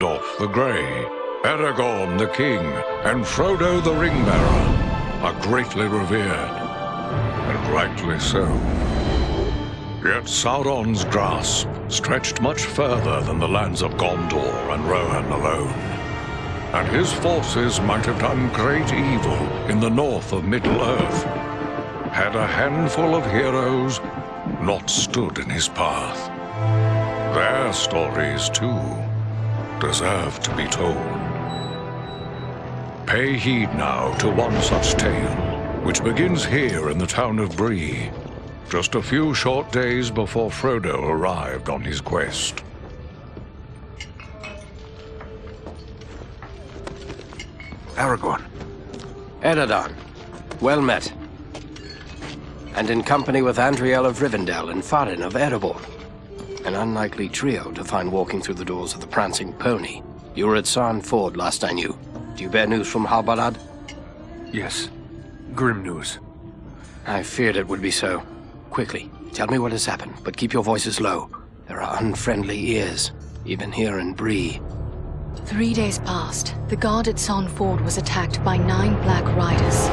Gandalf the Grey, Aragorn the King, and Frodo the Ring-Bearer are greatly revered, and rightly so. Yet Sauron's grasp stretched much further than the lands of Gondor and Rohan alone, and his forces might have done great evil in the north of Middle-earth, had a handful of heroes not stood in his path. Their stories, too, deserve to be told. Pay heed now to one such tale, which begins here in the town of Bree, just a few short days before Frodo arrived on his quest. Aragorn. Eredon, well met. And in company with Andriel of Rivendell and Farin of Erebor. An unlikely trio to find walking through the doors of the Prancing Pony. You were at Sarn Ford last I knew. Do you bear news from Halbarad? Yes. Grim news. I feared it would be so. Quickly, tell me what has happened, but keep your voices low. There are unfriendly ears, even here in Bree. 3 days passed. The guard at Sarn Ford was attacked by 9 Black Riders.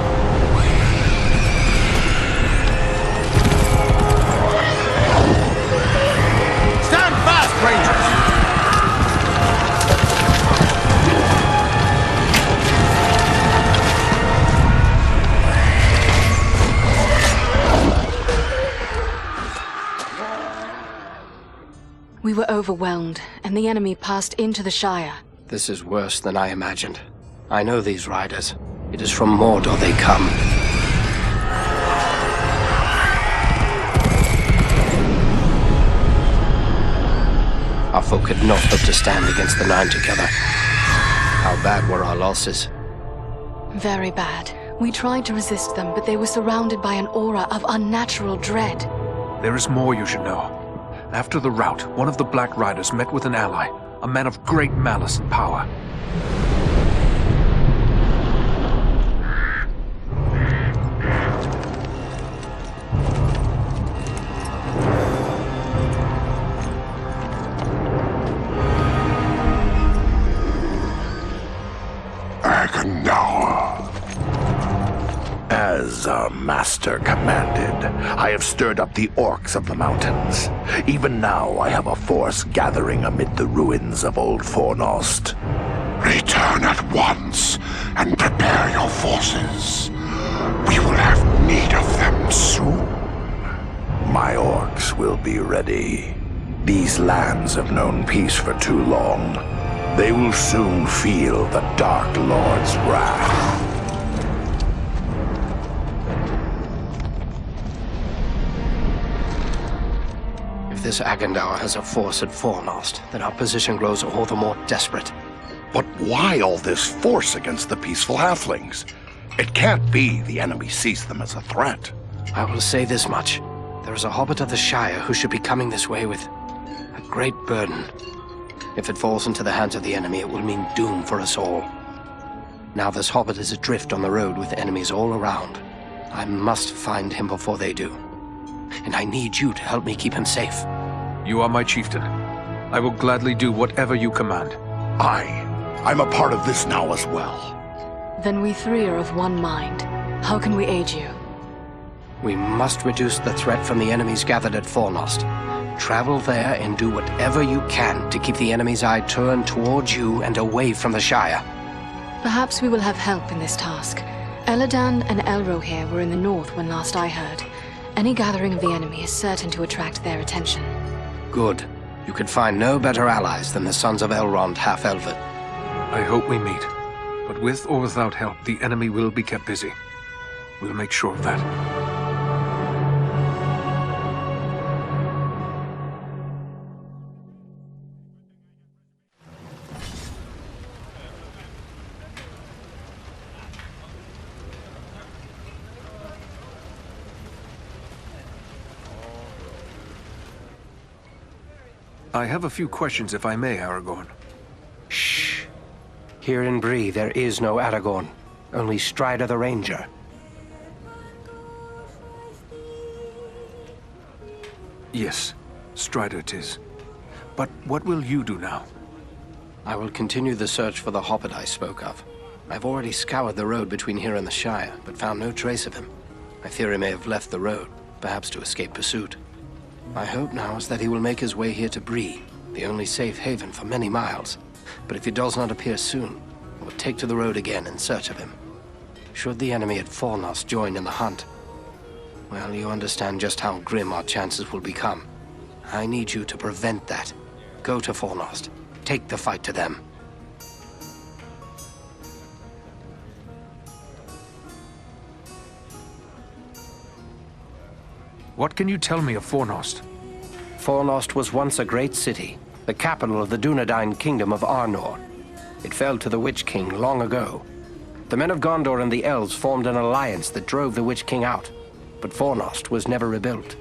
Stand fast, Rangers! We were overwhelmed, and the enemy passed into the Shire. This is worse than I imagined. I know these riders. It is from Mordor they come. Our folk could not hope to stand against the 9 together. How bad were our losses? Very bad. We tried to resist them, but they were surrounded by an aura of unnatural dread. There is more you should know. After the rout, one of the Black Riders met with an ally, a man of great malice and power. As our master commanded, I have stirred up the orcs of the mountains. Even now I have a force gathering amid the ruins of Old Fornost. Return at once and prepare your forces. We will have need of them soon. My orcs will be ready. These lands have known peace for too long. They will soon feel the Dark Lord's wrath. If this Agandaur has a force at Fornost, then our position grows all the more desperate. But why all this force against the peaceful halflings? It can't be the enemy sees them as a threat. I will say this much. There is a hobbit of the Shire who should be coming this way with a great burden. If it falls into the hands of the enemy, it will mean doom for us all. Now this hobbit is adrift on the road with enemies all around. I must find him before they do. And I need you to help me keep him safe. You are my chieftain. I will gladly do whatever you command. I'm a part of this now as well. Then we 3 are of one mind. How can we aid you? We must reduce the threat from the enemies gathered at Fornost. Travel there and do whatever you can to keep the enemy's eye turned towards you and away from the Shire. Perhaps we will have help in this task. Eladan and Elrohir were in the north when last I heard. Any gathering of the enemy is certain to attract their attention. Good. You could find no better allies than the sons of Elrond half-elven. I hope we meet. But with or without help, the enemy will be kept busy. We'll make sure of that. I have a few questions, if I may, Aragorn. Shh. Here in Bree, there is no Aragorn. Only Strider the Ranger. Yes, Strider 'tis. But what will you do now? I will continue the search for the hobbit I spoke of. I've already scoured the road between here and the Shire, but found no trace of him. I fear he may have left the road, perhaps to escape pursuit. My hope now is that he will make his way here to Bree, the only safe haven for many miles. But if he does not appear soon, I will take to the road again in search of him. Should the enemy at Fornost join in the hunt, well, you understand just how grim our chances will become. I need you to prevent that. Go to Fornost. Take the fight to them. What can you tell me of Fornost? Fornost was once a great city, the capital of the Dunedain kingdom of Arnor. It fell to the Witch King long ago. The men of Gondor and the elves formed an alliance that drove the Witch King out, but Fornost was never rebuilt.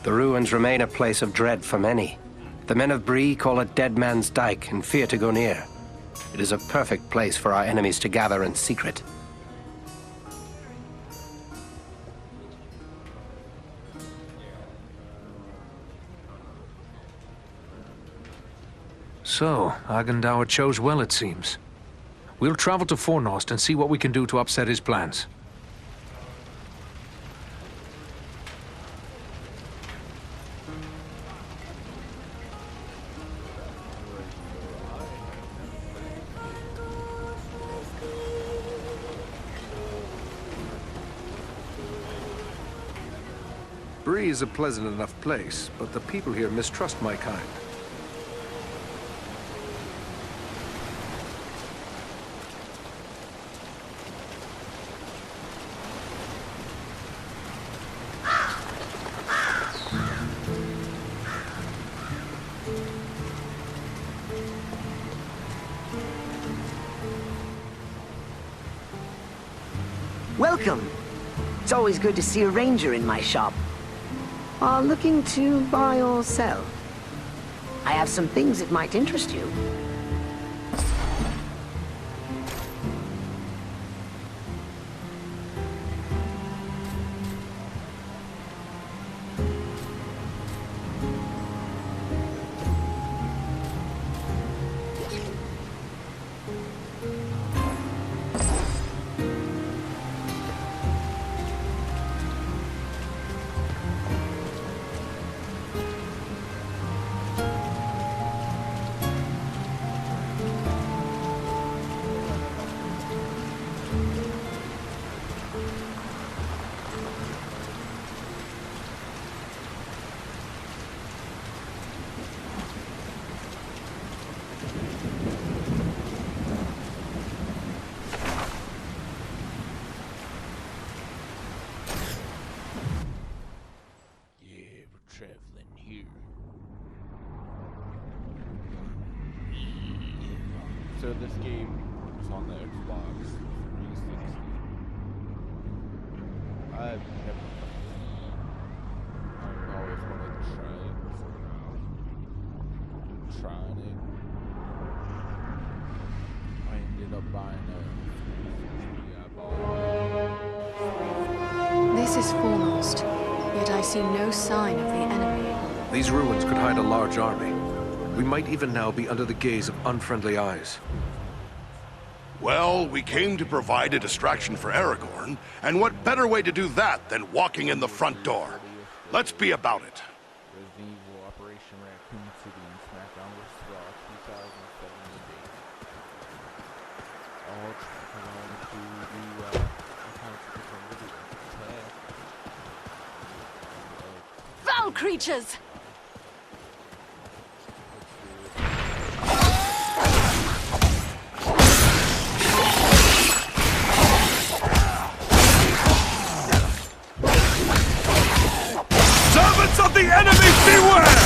The ruins remain a place of dread for many. The men of Bree call it Dead Man's Dyke and fear to go near. It is a perfect place for our enemies to gather in secret. So, Agendaur chose well, it seems. We'll travel to Fornost and see what we can do to upset his plans. Bree is a pleasant enough place, but the people here mistrust my kind. Welcome. It's always good to see a ranger in my shop. Are looking to buy or sell? I have some things that might interest you. Traveling here. So this game is on the Xbox 360. I've never played it. I've always wanted to try it, so now trying it. I ended up buying a 360. This is Fornost, yet I see no sign of the enemy. These ruins could hide a large army. We might even now be under the gaze of unfriendly eyes. Well, we came to provide a distraction for Aragorn, and what better way to do that than walking in the front door? Let's be about it. Resident Evil Operation Raccoon City and SmackDown vs. Raw 2017. All along to the accounts for Foul creatures! Servants of the enemy, beware!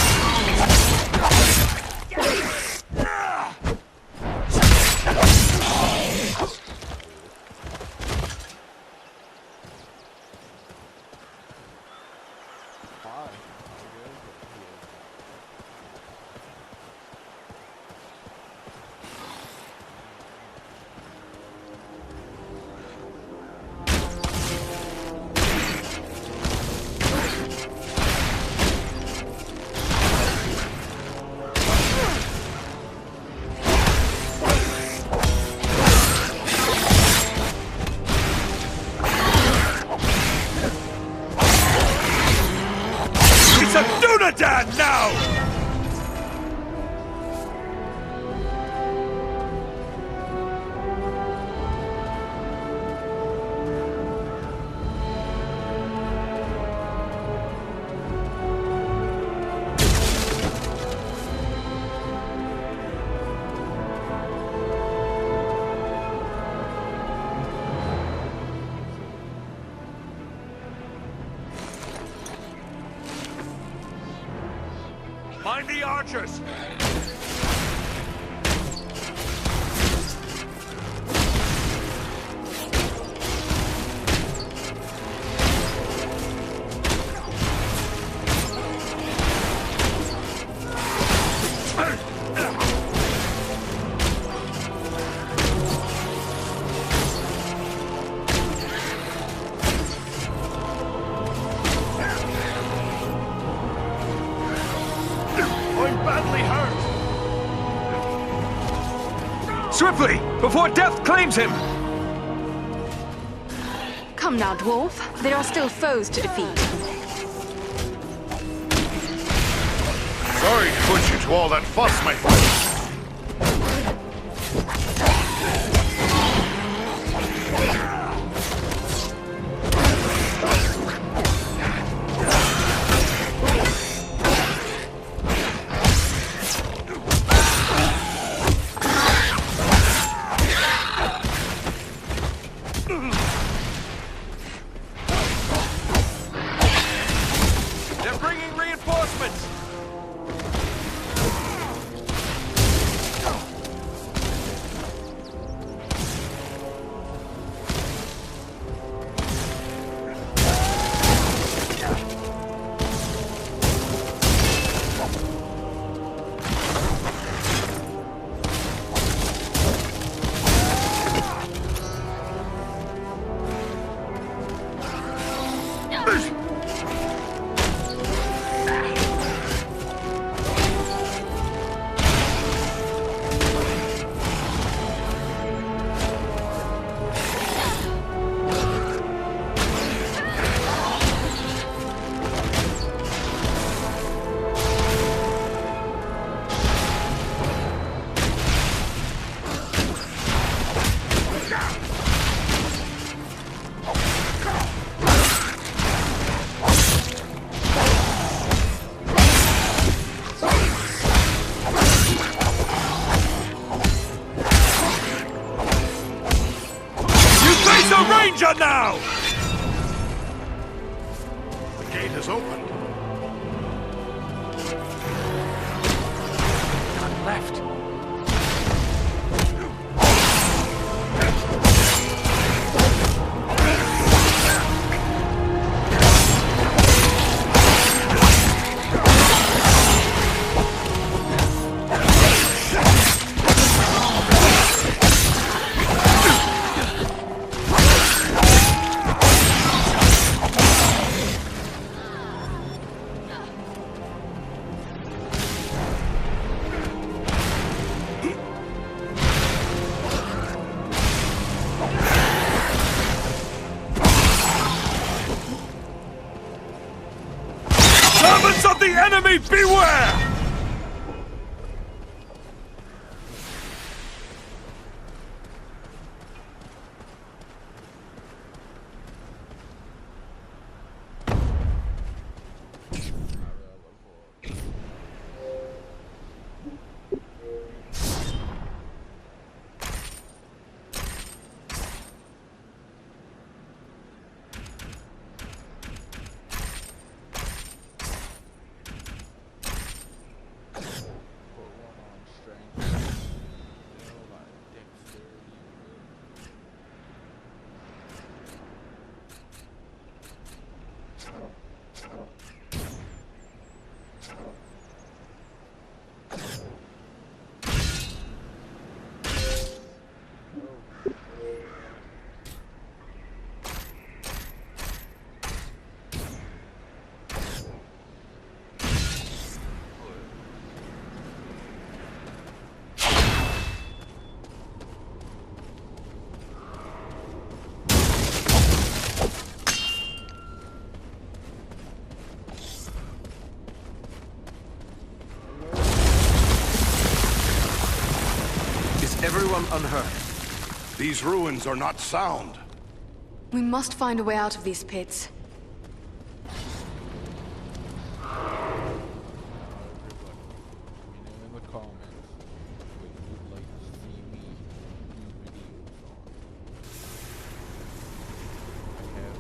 archers! Swiftly, before death claims him! Come now, dwarf. There are still foes to defeat. Sorry to put you to all that fuss, my friend. They're bringing reinforcements! Ranger now! The gate is opened. None left. Servants of the enemy, beware! Everyone unhurt. These ruins are not sound. We must find a way out of these pits. In the comments what you would like to see me do videos on. I have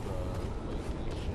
PlayStation.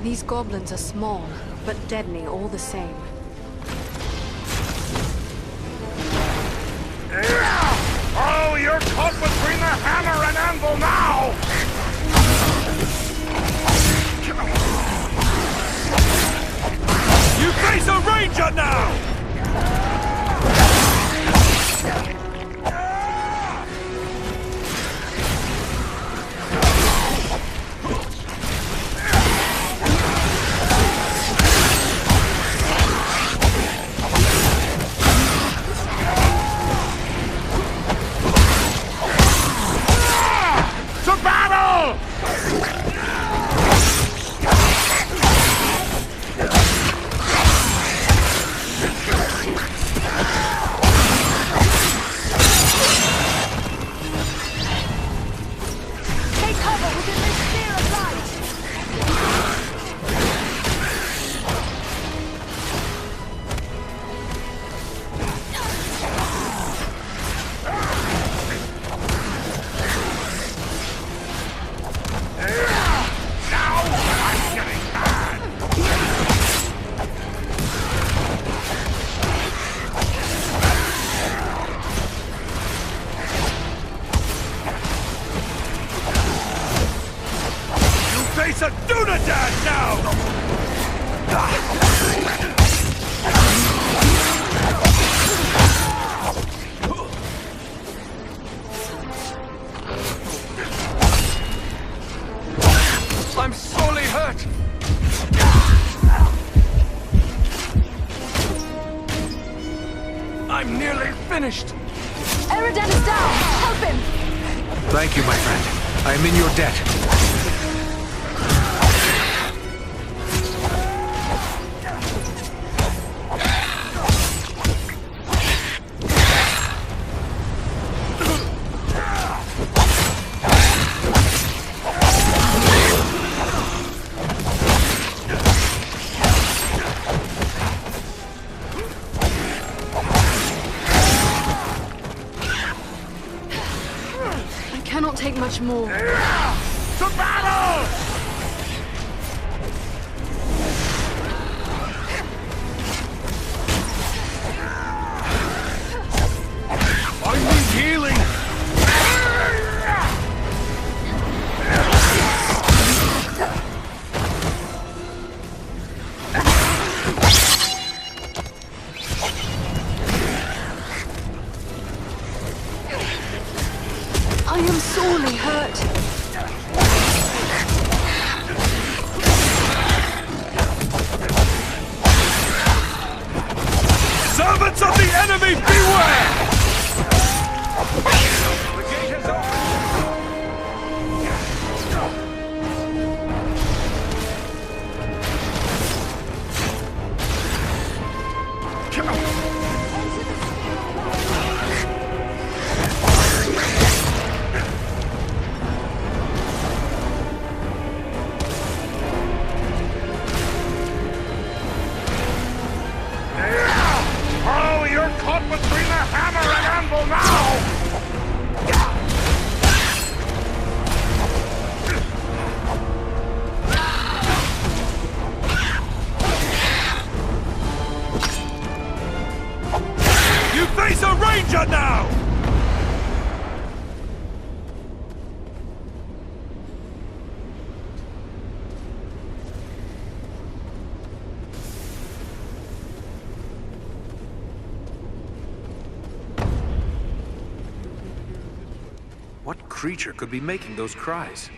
These goblins are small, but deadly all the same. Oh, you're caught between the hammer and anvil now! You face a ranger now! Face a Dunadan now! I'm sorely hurt! I'm nearly finished! Eridan is down! Help him! Thank you, my friend. I am in your debt. I cannot take much more. To battle! I need healing! I am sorely hurt. Servants of the enemy, beware! The gate is open! Oh, you're caught between the hammer and anvil now! You face a ranger now! What creature could be making those cries?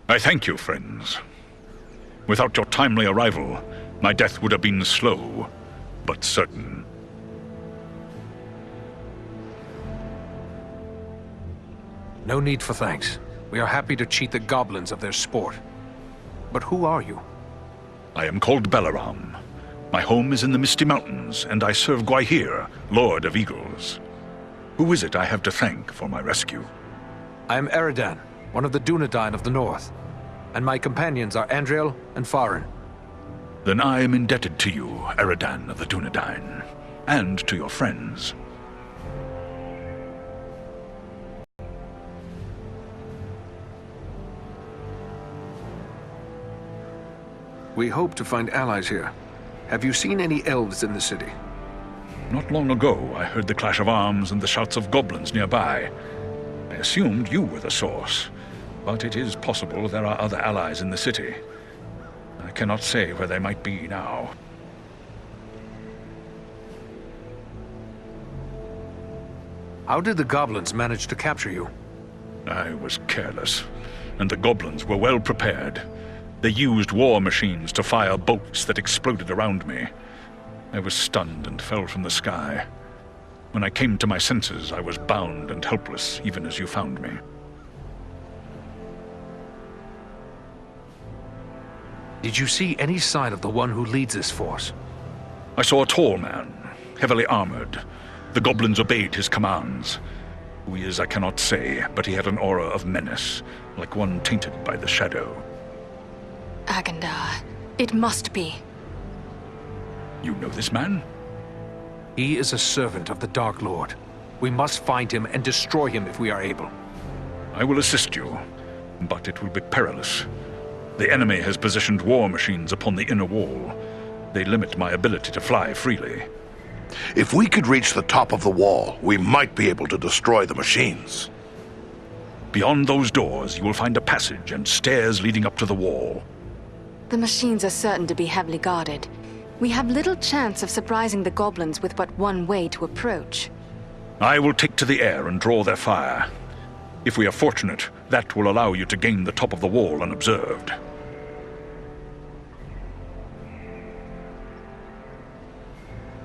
I thank you, friends. Without your timely arrival, my death would have been slow, but certain. No need for thanks. We are happy to cheat the goblins of their sport. But who are you? I am called Balaram. My home is in the Misty Mountains, and I serve Gwaihir, Lord of Eagles. Who is it I have to thank for my rescue? I am Eridan, one of the Dunedain of the North. And my companions are Andriel and Farin. Then I am indebted to you, Eridan of the Dunedain, and to your friends. We hope to find allies here. Have you seen any elves in the city? Not long ago, I heard the clash of arms and the shouts of goblins nearby. I assumed you were the source, but it is possible there are other allies in the city. I cannot say where they might be now. How did the goblins manage to capture you? I was careless, and the goblins were well prepared. They used war machines to fire bolts that exploded around me. I was stunned and fell from the sky. When I came to my senses, I was bound and helpless, even as you found me. Did you see any sign of the one who leads this force? I saw a tall man, heavily armored. The goblins obeyed his commands. Who he is, I cannot say, but he had an aura of menace, like one tainted by the shadow. Agandar. It must be. You know this man? He is a servant of the Dark Lord. We must find him and destroy him if we are able. I will assist you, but it will be perilous. The enemy has positioned war machines upon the inner wall. They limit my ability to fly freely. If we could reach the top of the wall, we might be able to destroy the machines. Beyond those doors, you will find a passage and stairs leading up to the wall. The machines are certain to be heavily guarded. We have little chance of surprising the goblins with but one way to approach. I will take to the air and draw their fire. If we are fortunate, that will allow you to gain the top of the wall unobserved.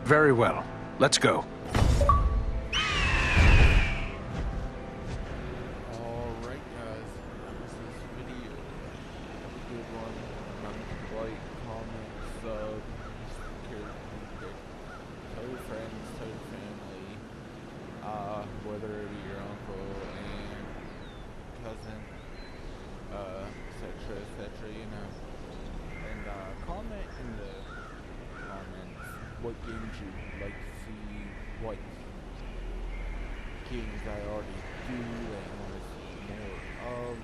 Very well. Let's go. Alright guys, this is this video. Have a good one. Remember to like, comment, sub, tell your friends, tell your family, whether it be your uncle, aunt, cousin, etc, you know. And comment in the comments what games you'd like to see, what games I already do and want to see more of.